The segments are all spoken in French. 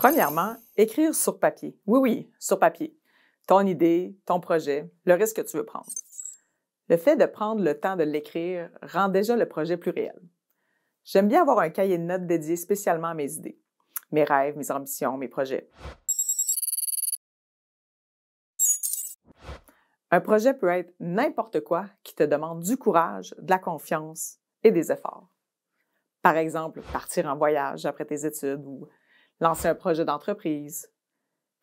Premièrement, écrire sur papier. Oui, oui, sur papier. Ton idée, ton projet, le risque que tu veux prendre. Le fait de prendre le temps de l'écrire rend déjà le projet plus réel. J'aime bien avoir un cahier de notes dédié spécialement à mes idées, mes rêves, mes ambitions, mes projets. Un projet peut être n'importe quoi qui te demande du courage, de la confiance et des efforts. Par exemple, partir en voyage après tes études ou lancer un projet d'entreprise,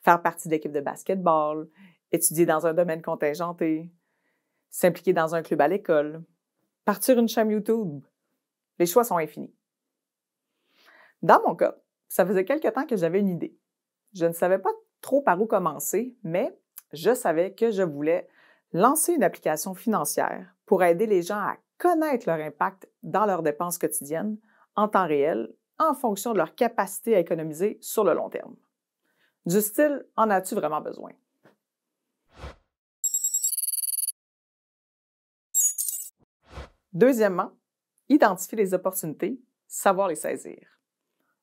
faire partie d'équipe de basketball, étudier dans un domaine contingenté, s'impliquer dans un club à l'école, partir une chaîne YouTube. Les choix sont infinis. Dans mon cas, ça faisait quelque temps que j'avais une idée. Je ne savais pas trop par où commencer, mais je savais que je voulais lancer une application financière pour aider les gens à connaître leur impact dans leurs dépenses quotidiennes en temps réel en fonction de leur capacité à économiser sur le long terme. Du style, en as-tu vraiment besoin? Deuxièmement, identifier les opportunités, savoir les saisir.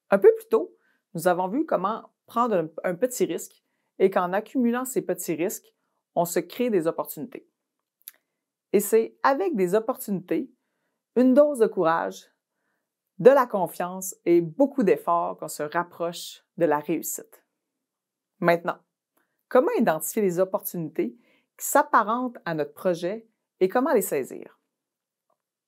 Un peu plus tôt, nous avons vu comment prendre un petit risque et qu'en accumulant ces petits risques, on se crée des opportunités. Et c'est avec des opportunités, une dose de courage, de la confiance et beaucoup d'efforts qu'on se rapproche de la réussite. Maintenant, comment identifier les opportunités qui s'apparentent à notre projet et comment les saisir?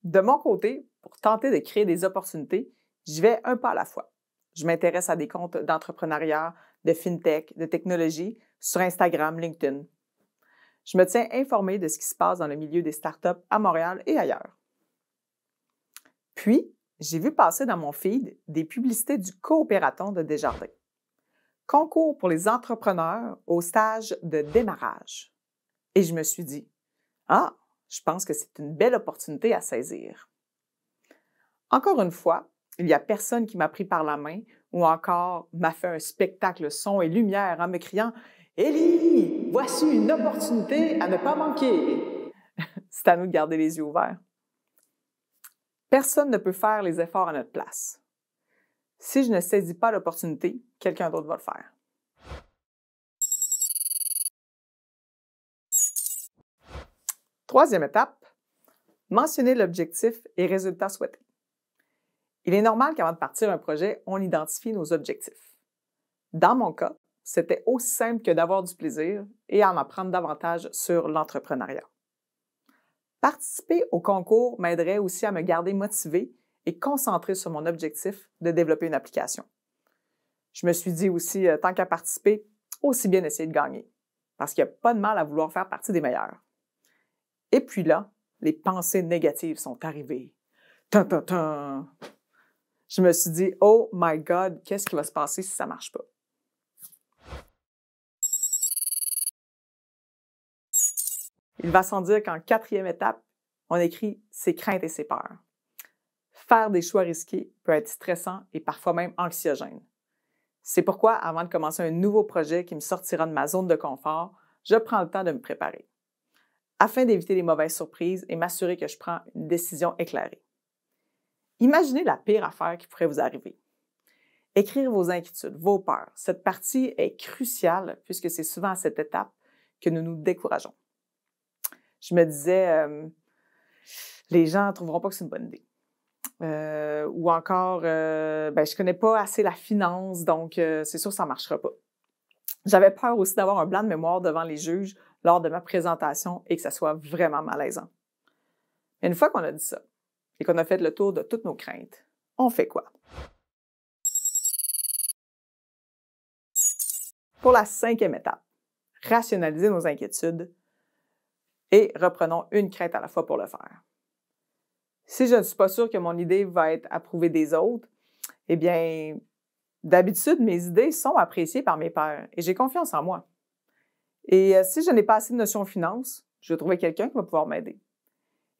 De mon côté, pour tenter de créer des opportunités, j'y vais un pas à la fois. Je m'intéresse à des comptes d'entrepreneuriat, de fintech, de technologie sur Instagram, LinkedIn. Je me tiens informée de ce qui se passe dans le milieu des startups à Montréal et ailleurs. Puis, j'ai vu passer dans mon feed des publicités du Coopératon de Desjardins. Concours pour les entrepreneurs au stage de démarrage. Et je me suis dit, je pense que c'est une belle opportunité à saisir. Encore une fois, il n'y a personne qui m'a pris par la main ou encore m'a fait un spectacle son et lumière en me criant « Élie, voici une opportunité à ne pas manquer! » C'est à nous de garder les yeux ouverts. Personne ne peut faire les efforts à notre place. Si je ne saisis pas l'opportunité, quelqu'un d'autre va le faire. Troisième étape, mentionner l'objectif et résultat souhaité. Il est normal qu'avant de partir un projet, on identifie nos objectifs. Dans mon cas, c'était aussi simple que d'avoir du plaisir et en apprendre davantage sur l'entrepreneuriat. Participer au concours m'aiderait aussi à me garder motivée et concentrée sur mon objectif de développer une application. Je me suis dit aussi, tant qu'à participer, aussi bien essayer de gagner, parce qu'il n'y a pas de mal à vouloir faire partie des meilleurs. Et puis là, les pensées négatives sont arrivées. Tan! Je me suis dit, oh my God, qu'est-ce qui va se passer si ça ne marche pas? Il va sans dire qu'en quatrième étape, on écrit ses craintes et ses peurs. Faire des choix risqués peut être stressant et parfois même anxiogène. C'est pourquoi, avant de commencer un nouveau projet qui me sortira de ma zone de confort, je prends le temps de me préparer, afin d'éviter les mauvaises surprises et m'assurer que je prends une décision éclairée. Imaginez la pire affaire qui pourrait vous arriver. Écrire vos inquiétudes, vos peurs. Cette partie est cruciale puisque c'est souvent à cette étape que nous nous décourageons. Je me disais, les gens ne trouveront pas que c'est une bonne idée. Ou encore, je ne connais pas assez la finance, donc c'est sûr que ça ne marchera pas. J'avais peur aussi d'avoir un blanc de mémoire devant les juges lors de ma présentation et que ça soit vraiment malaisant. Mais une fois qu'on a dit ça et qu'on a fait le tour de toutes nos craintes, on fait quoi? Pour la cinquième étape, rationaliser nos inquiétudes et reprenons une crainte à la fois pour le faire. Si je ne suis pas sûre que mon idée va être approuvée des autres, eh bien, d'habitude, mes idées sont appréciées par mes pairs et j'ai confiance en moi. Et si je n'ai pas assez de notions de finance, je vais trouver quelqu'un qui va pouvoir m'aider.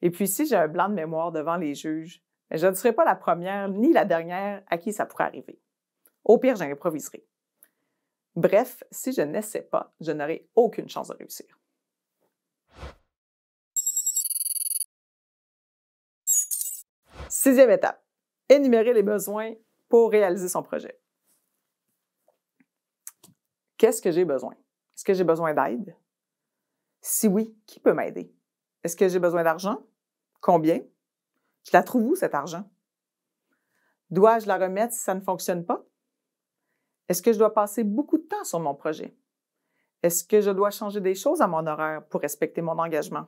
Et puis, si j'ai un blanc de mémoire devant les juges, je ne serai pas la première ni la dernière à qui ça pourrait arriver. Au pire, j'improviserai. Bref, si je n'essaie pas, je n'aurai aucune chance de réussir. Sixième étape, énumérer les besoins pour réaliser son projet. Qu'est-ce que j'ai besoin? Est-ce que j'ai besoin d'aide? Si oui, qui peut m'aider? Est-ce que j'ai besoin d'argent? Combien? Je la trouve où, cet argent? Dois-je la remettre si ça ne fonctionne pas? Est-ce que je dois passer beaucoup de temps sur mon projet? Est-ce que je dois changer des choses à mon horaire pour respecter mon engagement?